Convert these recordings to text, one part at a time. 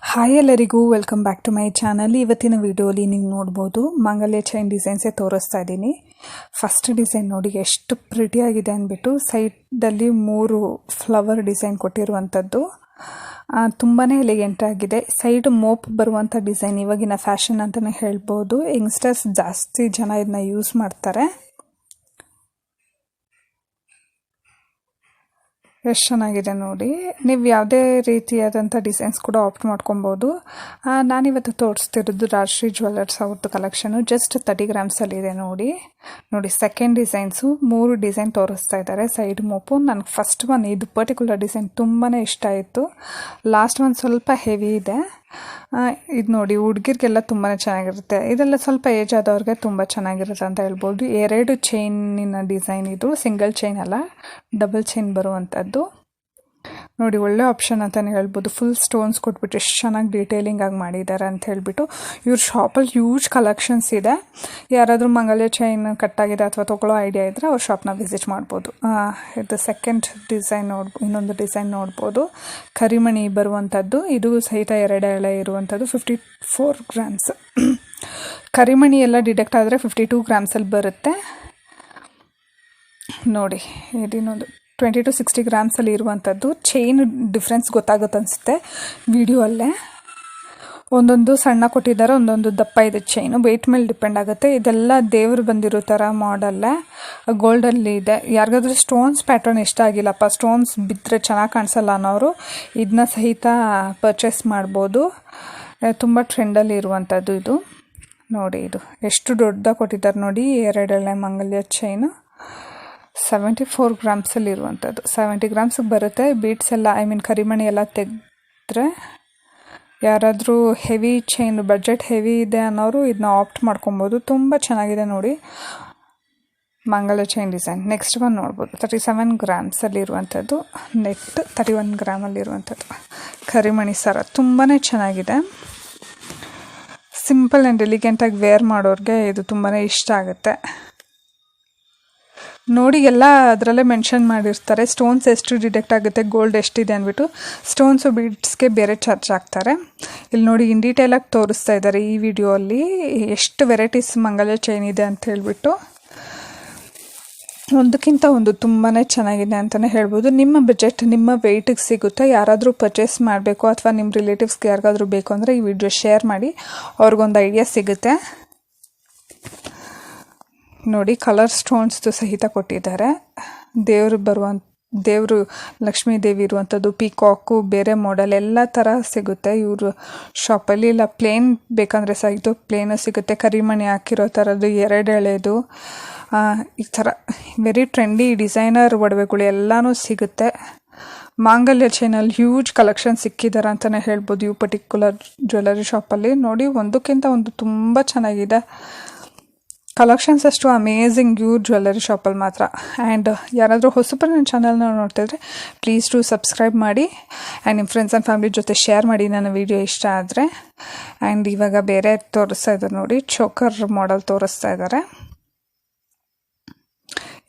Hi ಎಲ್ಲರಿಗೂ welcome back to my channel. ಇವತ್ತಿನ ವಿಡಿಯೋಲಿ ನೀವು ನೋಡ್ಬೋದು ಮಾಂಗಲ್ಯ ಚೈನ್ ಡಿಸೈನ್ಸೇ ತೋರಿಸ್ತಾ ಇದ್ದೀನಿ. ಫಸ್ಟ್ ಡಿಸೈನ್ ನೋಡಿ ಎಷ್ಟು ಪ್ರಿಟಿಯಾಗಿದೆ ಅಂದ್ಬಿಟ್ಟು ಸೈಡಲ್ಲಿ 3 ಫ್ಲವರ್ ಡಿಸೈನ್ ಕೊಟ್ಟಿರುವಂಥದ್ದು ತುಂಬಾ ಎಲಿಗೆಂಟ್ ಆಗಿದೆ. ಸೈಡ್ ಮೋಪ್ ಬರುವಂಥ ಡಿಸೈನ್ ಇವಾಗಿನ ಫ್ಯಾಷನ್ ಅಂತಲೇ ಹೇಳ್ಬೋದು. ಯಂಗ್ಸ್ಟರ್ಸ್ ಜಾಸ್ತಿ ಜನ ಇದನ್ನ ಯೂಸ್ ಮಾಡ್ತಾರೆ. ಎಷ್ಟು ಚೆನ್ನಾಗಿದೆ ನೋಡಿ. ನೀವು ಯಾವುದೇ ರೀತಿಯಾದಂಥ ಡಿಸೈನ್ಸ್ ಕೂಡ ಆಪ್ಟ್ ಮಾಡ್ಕೊಬೋದು. ನಾನಿವತ್ತು ತೋರಿಸ್ತಿರೋದು ರಾಜಶ್ರೀ ಜ್ಯುವೆಲ್ಲರ್ಸ್ ಅವ್ರದ್ದು ಕಲೆಕ್ಷನು. ಜಸ್ಟ್ 30 ಗ್ರಾಮ್ಸಲ್ಲಿದೆ ನೋಡಿ. ಸೆಕೆಂಡ್ ಡಿಸೈನ್ಸು 3 ಡಿಸೈನ್ ತೋರಿಸ್ತಾ ಇದ್ದಾರೆ. ಸೈಡ್ ಮೋಪು ನನಗೆ ಫಸ್ಟ್ ಒನ್ ಇದು ಪರ್ಟಿಕ್ಯುಲರ್ ಡಿಸೈನ್ ತುಂಬಾ ಇಷ್ಟ ಆಯಿತು. ಲಾಸ್ಟ್ ಒಂದು ಸ್ವಲ್ಪ ಹೆವಿ ಇದೆ. ಇದು ನೋಡಿ ಹುಡುಗಿರಿಗೆಲ್ಲ ತುಂಬಾ ಚೆನ್ನಾಗಿರುತ್ತೆ. ಇದೆಲ್ಲ ಸ್ವಲ್ಪ ಏಜ್ ಆದವ್ರಿಗೆ ತುಂಬ ಚೆನ್ನಾಗಿರುತ್ತೆ ಅಂತ ಹೇಳ್ಬೋದು. 2 ಚೈನಿನ ಡಿಸೈನ್ ಇದು, ಸಿಂಗಲ್ ಚೈನ್ ಅಲ್ಲ, ಡಬಲ್ ಚೈನ್ ಬರುವಂಥದ್ದು ನೋಡಿ. ಒಳ್ಳೆ ಆಪ್ಷನ್ ಅಂತಲೇ ಹೇಳ್ಬೋದು. ಫುಲ್ ಸ್ಟೋನ್ಸ್ ಕೊಟ್ಬಿಟ್ಟು ಎಷ್ಟು ಚೆನ್ನಾಗಿ ಡೀಟೇಲಿಂಗ್ ಆಗಿ ಮಾಡಿದ್ದಾರೆ ಅಂತ ಹೇಳ್ಬಿಟ್ಟು. ಇವ್ರ ಶಾಪಲ್ಲಿ ಹ್ಯೂಜ್ ಕಲೆಕ್ಷನ್ಸ್ ಇದೆ. ಯಾರಾದರೂ ಮಂಗಲ್ಯ ಚೈನ್ ಕಟ್ಟಾಗಿದೆ ಅಥವಾ ತೊಗೊಳ್ಳೋ ಐಡಿಯಾ ಇದ್ದರೆ ಅವ್ರ ಶಾಪ್ನ ವಿಸಿಟ್ ಮಾಡ್ಬೋದು. ಇದು ಸೆಕೆಂಡ್ ಡಿಸೈನ್ ಇನ್ನೊಂದು ಡಿಸೈನ್ ನೋಡ್ಬೋದು. ಕರಿಮಣಿ ಬರುವಂಥದ್ದು. ಇದು ಸಹಿತ 2 ಎಳೆ ಇರುವಂಥದ್ದು. 54 ಗ್ರಾಮ್ಸ್. ಕರಿಮಣಿ ಎಲ್ಲ ಡಿಡಕ್ಟ್ ಆದರೆ 52 ಗ್ರಾಮ್ಸಲ್ಲಿ ಬರುತ್ತೆ ನೋಡಿ. ಇದಿನ್ನೊಂದು 20 to 60 ಗ್ರಾಮ್ಸಲ್ಲಿ ಇರುವಂಥದ್ದು. ಚೈನ್ ಡಿಫ್ರೆನ್ಸ್ ಗೊತ್ತಾಗುತ್ತೆ ಅನಿಸುತ್ತೆ ವಿಡಿಯೋ ಅಲ್ಲೇ. ಒಂದೊಂದು ಸಣ್ಣ ಕೊಟ್ಟಿದ್ದಾರೆ, ಒಂದೊಂದು ದಪ್ಪ ಇದೆ ಚೈನು. ವೆಯ್ಟ್ ಮೇಲೆ ಡಿಪೆಂಡ್ ಆಗುತ್ತೆ. ಇದೆಲ್ಲ ದೇವರು ಬಂದಿರೋ ಥರ ಮಾಡಲ್ಲೇ ಗೋಲ್ಡಲ್ಲಿ ಇದೆ. ಯಾರಿಗಾದ್ರೂ ಸ್ಟೋನ್ಸ್ ಪ್ಯಾಟರ್ನ್ ಇಷ್ಟ ಆಗಿಲ್ಲಪ್ಪ, ಸ್ಟೋನ್ಸ್ ಬಿದ್ದರೆ ಚೆನ್ನಾಗಿ ಕಾಣಿಸಲ್ಲ ಅನ್ನೋರು ಇದನ್ನ ಸಹಿತ ಪರ್ಚೇಸ್ ಮಾಡ್ಬೋದು. ತುಂಬ ಟ್ರೆಂಡಲ್ಲಿ ಇರುವಂಥದ್ದು ಇದು ನೋಡಿ. ಇದು ಎಷ್ಟು ದೊಡ್ಡದಾಗಿ ಕೊಟ್ಟಿದ್ದಾರೆ ನೋಡಿ. 2 ಎಳೆ ಮಂಗಲ್ಯ ಚೈನು 74 ಗ್ರಾಮ್ಸಲ್ಲಿ ಇರುವಂಥದ್ದು. 70 ಗ್ರಾಮ್ಸಿಗೆ ಬರುತ್ತೆ. ಬೀಟ್ಸ್ ಎಲ್ಲ ಕರಿಮಣಿ ಎಲ್ಲ ತೆಗೆದ್ರೆ ಯಾರಾದರೂ ಹೆವಿ ಚೈನ್ ಬಡ್ಜೆಟ್ ಹೆವಿ ಇದೆ ಅನ್ನೋರು ಇದನ್ನ ಆಪ್ಟ್ ಮಾಡ್ಕೊಬೋದು. ತುಂಬ ಚೆನ್ನಾಗಿದೆ ನೋಡಿ ಮಂಗಲ್ಯ ಚೈನ್ ಡಿಸೈನ್. ನೆಕ್ಸ್ಟ್ ಒನ್ ನೋಡ್ಬೋದು 37 ಗ್ರಾಮ್ಸಲ್ಲಿ ಇರುವಂಥದ್ದು. ನೆಟ್ 31 ಗ್ರಾಮಲ್ಲಿರುವಂಥದ್ದು ಕರಿಮಣಿ ಸರ. ತುಂಬಾ ಚೆನ್ನಾಗಿದೆ. ಸಿಂಪಲ್ ಆ್ಯಂಡ್ ಎಲಿಗೆಂಟಾಗಿ ವೇರ್ ಮಾಡೋರಿಗೆ ಇದು ತುಂಬಾ ಇಷ್ಟ ಆಗುತ್ತೆ ನೋಡಿ. ಎಲ್ಲ ಅದರಲ್ಲೇ ಮೆನ್ಷನ್ ಮಾಡಿರ್ತಾರೆ ಸ್ಟೋನ್ಸ್ ಎಷ್ಟು ಡಿಡಕ್ಟ್ ಆಗುತ್ತೆ, ಗೋಲ್ಡ್ ಎಷ್ಟಿದೆ ಅಂದ್ಬಿಟ್ಟು. ಸ್ಟೋನ್ಸು ಬೀಡ್ಸ್ಗೆ ಬೇರೆ ಚಾರ್ಜ್ ಆಗ್ತಾರೆ. ಇಲ್ಲಿ ನೋಡಿ ಇನ್ ಡೀಟೇಲಾಗಿ ತೋರಿಸ್ತಾ ಇದ್ದಾರೆ ಈ ವಿಡಿಯೋಲ್ಲಿ ಎಷ್ಟು ವೆರೈಟೀಸ್ ಮಂಗಲ್ಯ ಚೈನ್ ಇದೆ ಅಂತ ಹೇಳ್ಬಿಟ್ಟು. ಒಂದಕ್ಕಿಂತ ಒಂದು ತುಂಬಾ ಚೆನ್ನಾಗಿದೆ ಅಂತಲೇ ಹೇಳ್ಬೋದು. ನಿಮ್ಮ ಬಜೆಟ್ ನಿಮ್ಮ ವೆಯ್ಟಿಗೆ ಸಿಗುತ್ತೆ. ಯಾರಾದರೂ ಪರ್ಚೇಸ್ ಮಾಡಬೇಕು ಅಥವಾ ನಿಮ್ಮ ರಿಲೇಟಿವ್ಸ್ಗೆ ಯಾರಿಗಾದ್ರೂ ಬೇಕು ಅಂದರೆ ಈ ವಿಡಿಯೋ ಶೇರ್ ಮಾಡಿ, ಅವ್ರಿಗೊಂದು ಐಡಿಯಾ ಸಿಗುತ್ತೆ ನೋಡಿ. ಕಲರ್ ಸ್ಟೋನ್ಸ್ದು ಸಹಿತ ಕೊಟ್ಟಿದ್ದಾರೆ. ದೇವರು ಲಕ್ಷ್ಮೀ ದೇವಿ ಇರುವಂಥದ್ದು, ಪೀಕಾಕು, ಬೇರೆ ಮಾಡೆಲ್ ಎಲ್ಲ ಥರ ಸಿಗುತ್ತೆ ಇವರು ಶಾಪಲ್ಲಿ. ಇಲ್ಲ ಪ್ಲೇನ್ ಬೇಕಂದರೆ ಸಹಿತ ಪ್ಲೇನು ಸಿಗುತ್ತೆ. ಕರಿಮಣಿ ಹಾಕಿರೋ ಥರದ್ದು 2 ಎಳೆದು ಈ ಥರ ವೆರಿ ಟ್ರೆಂಡಿ ಡಿಸೈನರ್ ಒಡವೆಗಳು ಎಲ್ಲನೂ ಸಿಗುತ್ತೆ. ಮಾಂಗಲ್ಯ ಚೈನಲ್ಲಿ ಹ್ಯೂಜ್ ಕಲೆಕ್ಷನ್ ಸಿಕ್ಕಿದ್ದಾರೆ ಅಂತಲೇ ಹೇಳ್ಬೋದು ಇವು ಪರ್ಟಿಕ್ಯುಲರ್ ಜ್ಯುವೆಲ್ಲರಿ ಶಾಪಲ್ಲಿ ನೋಡಿ. ಒಂದಕ್ಕಿಂತ ಒಂದು ತುಂಬ ಚೆನ್ನಾಗಿದೆ ಕಲೆಕ್ಷನ್ಸ್. ಅಷ್ಟು ಅಮೇಝಿಂಗ್ ಇವ್ರ ಜ್ಯುವೆಲ್ಲರಿ ಶಾಪಲ್ಲಿ ಮಾತ್ರ. ಆ್ಯಂಡ್ ಯಾರಾದರೂ ಹೊಸಬರು ನನ್ನ ಚಾನಲ್ನ ನೋಡ್ತಿದ್ರೆ ಪ್ಲೀಸ್ ಟು ಸಬ್ಸ್ಕ್ರೈಬ್ ಮಾಡಿ ಆ್ಯಂಡ್ ನಿಮ್ಮ ಫ್ರೆಂಡ್ಸ್ ಆ್ಯಂಡ್ ಫ್ಯಾಮಿಲಿ ಜೊತೆ ಶೇರ್ ಮಾಡಿ ನನ್ನ ವಿಡಿಯೋ ಇಷ್ಟ ಆದರೆ. ಆ್ಯಂಡ್ ಇವಾಗ ಬೇರೆ ತೋರಿಸ್ತಾ ಇದ್ದಾರೆ ನೋಡಿ, ಚೋಕರ್ ಮಾಡೆಲ್ ತೋರಿಸ್ತಾ ಇದ್ದಾರೆ.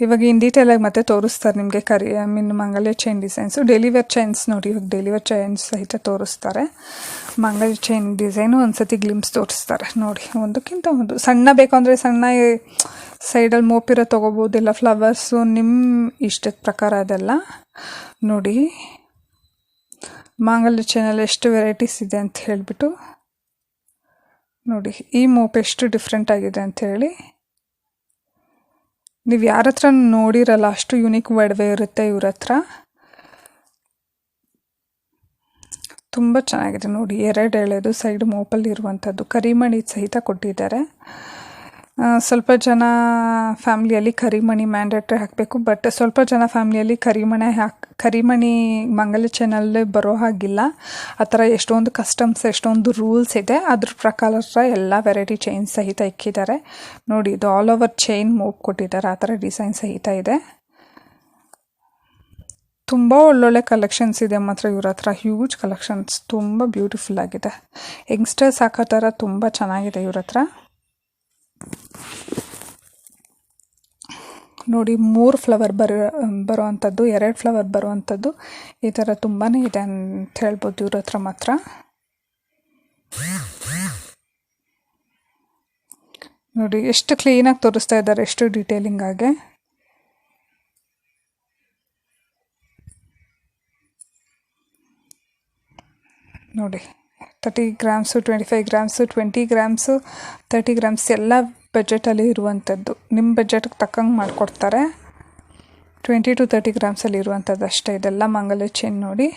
ಇವಾಗ ಇನ್ ಡೀಟೇಲಾಗಿ ಮತ್ತೆ ತೋರಿಸ್ತಾರೆ ನಿಮಗೆ ಮಂಗಲ್ಯ ಚೈನ್ ಡಿಸೈನ್ಸು. ಡೆಲಿವೇರ್ ಚೈನ್ಸ್ ನೋಡಿ. ಇವಾಗ ಡೆಲಿವೇರ್ ಚೈನ್ಸ್ ಸಹಿತ ತೋರಿಸ್ತಾರೆ. ಮಂಗಲ್ಯ ಚೈನ್ ಡಿಸೈನು ಒಂದ್ಸತಿ ಗ್ಲಿಮ್ಸ್ ತೋರಿಸ್ತಾರೆ ನೋಡಿ. ಒಂದಕ್ಕಿಂತ ಒಂದು ಸಣ್ಣ ಬೇಕು ಅಂದರೆ ಸಣ್ಣ ಸೈಡಲ್ಲಿ ಮೋಪಿರೋ ತೊಗೋಬೋದು, ಇಲ್ಲ ಫ್ಲವರ್ಸು ನಿಮ್ಮ ಇಷ್ಟದ ಪ್ರಕಾರ ಅದೆಲ್ಲ ನೋಡಿ. ಮಂಗಲ್ಯ ಚೈನಲ್ಲಿ ಎಷ್ಟು ವೆರೈಟೀಸ್ ಇದೆ ಅಂತ ಹೇಳಿಬಿಟ್ಟು ನೋಡಿ. ಈ ಮೋಪ್ ಎಷ್ಟು ಡಿಫ್ರೆಂಟ್ ಆಗಿದೆ ಅಂಥೇಳಿ. ನೀವು ಯಾರ ಹತ್ರ ನೋಡಿರಲ್ಲ ಅಷ್ಟು ಯುನಿಕ್ ಒಡವೆ ಇರುತ್ತೆ ಇವ್ರ ಹತ್ರ. ತುಂಬ ಚೆನ್ನಾಗಿದೆ ನೋಡಿ. 2 ಎಳೆದು ಸೈಡ್ ಮೋಪಲ್ಲಿ ಇರುವಂಥದ್ದು. ಕರಿಮಣಿ ಸಹಿತ ಕೊಟ್ಟಿದ್ದಾರೆ. ಸ್ವಲ್ಪ ಜನ ಫ್ಯಾಮ್ಲಿಯಲ್ಲಿ ಕರಿಮಣಿ ಮ್ಯಾಂಡೇಟ್ರಿ ಹಾಕಬೇಕು, ಬಟ್ ಸ್ವಲ್ಪ ಜನ ಫ್ಯಾಮ್ಲಿಯಲ್ಲಿ ಕರಿಮಣಿ ಮಂಗಲ್ಯ ಚೈನಲ್ಲೇ ಬರೋ ಹಾಗಿಲ್ಲ. ಆ ಥರ ಎಷ್ಟೊಂದು ಕಸ್ಟಮ್ಸ್, ಎಷ್ಟೊಂದು ರೂಲ್ಸ್ ಇದೆ. ಅದ್ರ ಪ್ರಕಾರ ಎಲ್ಲ ವೆರೈಟಿ ಚೈನ್ ಸಹಿತ ಇಕ್ಕಿದ್ದಾರೆ ನೋಡಿ. ಇದು ಆಲ್ ಓವರ್ ಚೈನ್ ಮೋಪ್ ಕೊಟ್ಟಿದ್ದಾರೆ. ಆ ಥರ ಡಿಸೈನ್ ಸಹಿತ ಇದೆ. ತುಂಬ ಒಳ್ಳೊಳ್ಳೆ ಕಲೆಕ್ಷನ್ಸ್ ಇದೆ ಮಾತ್ರ ಇವ್ರ ಹತ್ರ. ಹ್ಯೂಜ್ ಕಲೆಕ್ಷನ್ಸ್, ತುಂಬ ಬ್ಯೂಟಿಫುಲ್ ಆಗಿದೆ. ಯಂಗ್ಸ್ಟರ್ಸ್ ಹಾಕೋ ಥರ ತುಂಬ ಚೆನ್ನಾಗಿದೆ ಇವ್ರ ಹತ್ರ ನೋಡಿ. 3 ಫ್ಲವರ್ ಬರುವಂಥದ್ದು, 2 ಫ್ಲವರ್ ಬರುವಂಥದ್ದು, ಈ ಥರ ತುಂಬಾ ಇದೆ ಅಂತ ಹೇಳ್ಬೋದು ಇವ್ರ ಹತ್ರ ಮಾತ್ರ. ನೋಡಿ ಎಷ್ಟು ಕ್ಲೀನಾಗಿ ತೋರಿಸ್ತಾ ಇದ್ದಾರೆ, ಎಷ್ಟು ಡೀಟೇಲಿಂಗ್ ಆಗಿ. ನೋಡಿ 30 ಗ್ರಾಮ್ಸು, 25 ಗ್ರಾಮ್ಸು, 20 ಗ್ರಾಮ್ಸು, 30 ಗ್ರಾಮ್ಸ್ ಎಲ್ಲ ಬಜೆಟಲ್ಲಿ ಇರುವಂಥದ್ದು. ನಿಮ್ಮ ಬಜೆಟ್ಗೆ ತಕ್ಕಂಗೆ ಮಾಡಿಕೊಡ್ತಾರೆ. 20 to 30 ಗ್ರಾಮ್ಸಲ್ಲಿ ಇರುವಂಥದ್ದು ಅಷ್ಟೇ. ಇದೆಲ್ಲ ಮಂಗಲ ಚೈನ್ ನೋಡಿ.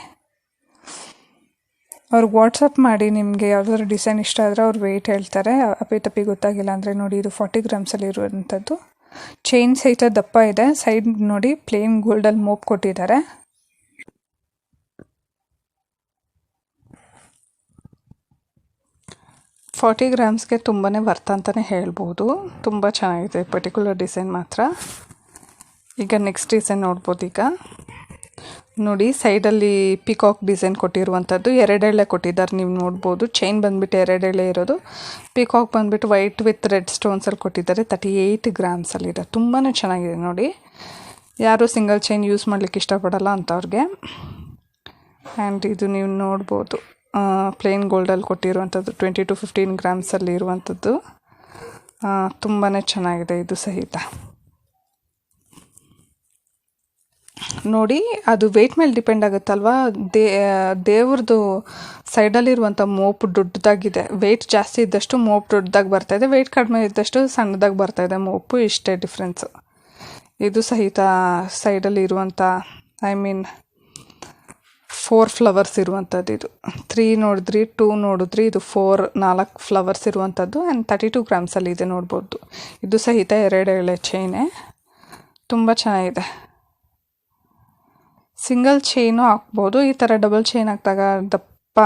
ಅವ್ರಿಗೆ ವಾಟ್ಸಪ್ ಮಾಡಿ, ನಿಮಗೆ ಯಾವುದಾದ್ರು ಡಿಸೈನ್ ಇಷ್ಟ ಆದರೆ ಅವ್ರು ವೆಯ್ಟ್ ಹೇಳ್ತಾರೆ. ಅಪ್ಪಿ ಗೊತ್ತಾಗಿಲ್ಲ ಅಂದರೆ ನೋಡಿ, ಇದು 40 ಗ್ರಾಮ್ಸಲ್ಲಿ ಇರುವಂಥದ್ದು. ಚೈನ್ ಸಹಿತ ದಪ್ಪ ಇದೆ. ಸೈಡ್ ನೋಡಿ ಪ್ಲೇನ್ ಗೋಲ್ಡಲ್ಲಿ ಮೋಪ್ ಕೊಟ್ಟಿದ್ದಾರೆ. $40 ಗ್ರಾಮ್ಸ್ಗೆ ತುಂಬಾ ವರ್ತ್ ಅಂತಲೇ ಹೇಳ್ಬೋದು. ತುಂಬ ಚೆನ್ನಾಗಿದೆ ಪರ್ಟಿಕ್ಯುಲರ್ ಡಿಸೈನ್ ಮಾತ್ರ. ಈಗ ನೆಕ್ಸ್ಟ್ ಡಿಸೈನ್ ನೋಡ್ಬೋದು. ಈಗ ನೋಡಿ, ಸೈಡಲ್ಲಿ ಪಿಕಾಕ್ ಡಿಸೈನ್ ಕೊಟ್ಟಿರುವಂಥದ್ದು, 2 ಎಳೆ ಕೊಟ್ಟಿದ್ದಾರೆ, ನೀವು ನೋಡ್ಬೋದು. ಚೈನ್ ಬಂದುಬಿಟ್ಟು 2 ಎಳೆ ಇರೋದು. ಪಿಕಾಕ್ ಬಂದುಬಿಟ್ಟು ವೈಟ್ ವಿತ್ ರೆಡ್ ಸ್ಟೋನ್ಸಲ್ಲಿ ಕೊಟ್ಟಿದ್ದಾರೆ. 38 ಗ್ರಾಮ್ಸಲ್ಲಿದೆ. ತುಂಬಾ ಚೆನ್ನಾಗಿದೆ ನೋಡಿ. ಯಾರು ಸಿಂಗಲ್ ಚೈನ್ ಯೂಸ್ ಮಾಡಲಿಕ್ಕೆ ಇಷ್ಟಪಡಲ್ಲ ಅಂಥವ್ರಿಗೆ. ಆ್ಯಂಡ್ ಇದು ನೀವು ನೋಡ್ಬೋದು, ಪ್ಲೇನ್ ಗೋಲ್ಡಲ್ಲಿ ಕೊಟ್ಟಿರುವಂಥದ್ದು, 20 to 15 ಗ್ರಾಮ್ಸಲ್ಲಿ ಇರುವಂಥದ್ದು. ತುಂಬಾ ಚೆನ್ನಾಗಿದೆ ಇದು ಸಹಿತ. ನೋಡಿ, ಅದು ವೆಯ್ಟ್ ಮೇಲೆ ಡಿಪೆಂಡ್ ಆಗುತ್ತಲ್ವ. ದೇವ್ರದ್ದು ಸೈಡಲ್ಲಿರುವಂಥ ಮೋಪ್ ದೊಡ್ಡದಾಗಿದೆ. ವೆಯ್ಟ್ ಜಾಸ್ತಿ ಇದ್ದಷ್ಟು ಮೋಪ್ ದೊಡ್ಡದಾಗಿ ಬರ್ತಾಯಿದೆ, ವೆಯ್ಟ್ ಕಡಿಮೆ ಇದ್ದಷ್ಟು ಸಣ್ಣದಾಗಿ ಬರ್ತಾಯಿದೆ ಮೋಪು. ಇಷ್ಟೇ ಡಿಫ್ರೆನ್ಸು. ಇದು ಸಹಿತ ಸೈಡಲ್ಲಿ ಇರುವಂಥ 4 ಫ್ಲವರ್ಸ್ ಇರುವಂಥದ್ದು. ಇದು 3 ನೋಡಿದ್ರಿ, 2 ನೋಡಿದ್ರಿ, ಇದು 4 ಫ್ಲವರ್ಸ್ ಇರುವಂಥದ್ದು. ಆ್ಯಂಡ್ 32 ಗ್ರಾಮ್ಸಲ್ಲಿ ಇದೆ ನೋಡ್ಬೋದು. ಇದು ಸಹಿತ 2 ಎಳೆ ಚೈನೇ. ತುಂಬ ಚೆನ್ನಾಗಿದೆ. ಸಿಂಗಲ್ ಚೈನು ಹಾಕ್ಬೋದು. ಈ ಥರ ಡಬಲ್ ಚೈನ್ ಹಾಕಿದಾಗ ದಪ್ಪ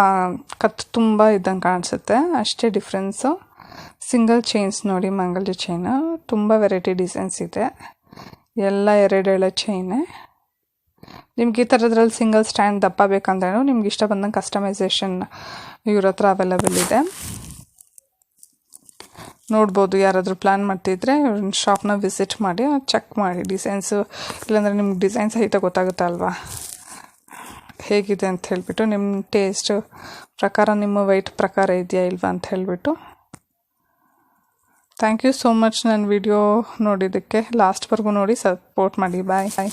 ಕತ್ತು ತುಂಬ ಇದ್ದಂಗೆ ಕಾಣಿಸುತ್ತೆ, ಅಷ್ಟೇ ಡಿಫ್ರೆನ್ಸು. ಸಿಂಗಲ್ ಚೈನ್ಸ್ ನೋಡಿ, ಮಂಗಲ್ಯ ಚೈನು. ತುಂಬ ವೆರೈಟಿ ಡಿಸೈನ್ಸ್ ಇದೆ, ಎಲ್ಲ 2 ಎಳೆ ಚೈನೇ. ನಿಮ್ಗೆ ಈ ಥರದ್ರಲ್ಲಿ ಸಿಂಗಲ್ ಸ್ಟ್ಯಾಂಡ್ ದಪ್ಪ ಬೇಕಂದ್ರೂ ನಿಮ್ಗೆ ಇಷ್ಟ ಬಂದಂಗೆ ಕಸ್ಟಮೈಸೇಷನ್ ಇವ್ರ ಹತ್ರ ಅವೈಲೇಬಲ್ ಇದೆ. ನೋಡ್ಬೋದು. ಯಾರಾದರೂ ಪ್ಲ್ಯಾನ್ ಮಾಡ್ತಿದ್ರೆ ಶಾಪ್ನ ವಿಸಿಟ್ ಮಾಡಿ ಚೆಕ್ ಮಾಡಿ ಡಿಸೈನ್ಸು. ಇಲ್ಲಾಂದರೆ ನಿಮ್ಗೆ ಡಿಸೈನ್ ಸಹಿತ ಗೊತ್ತಾಗುತ್ತೆ ಅಲ್ವಾ ಹೇಗಿದೆ ಅಂತ ಹೇಳಿಬಿಟ್ಟು. ನಿಮ್ಮ ಟೇಸ್ಟ್ ಪ್ರಕಾರ, ನಿಮ್ಮ ವೆಯ್ಟ್ ಪ್ರಕಾರ ಇದೆಯಾ ಇಲ್ವಾ ಅಂತ ಹೇಳಿಬಿಟ್ಟು. ಥ್ಯಾಂಕ್ ಯು ಸೋ ಮಚ್ ನನ್ನ ವಿಡಿಯೋ ನೋಡಿದ್ದಕ್ಕೆ. ಲಾಸ್ಟ್ವರೆಗೂ ನೋಡಿ ಸಪೋರ್ಟ್ ಮಾಡಿ. ಬಾಯ್.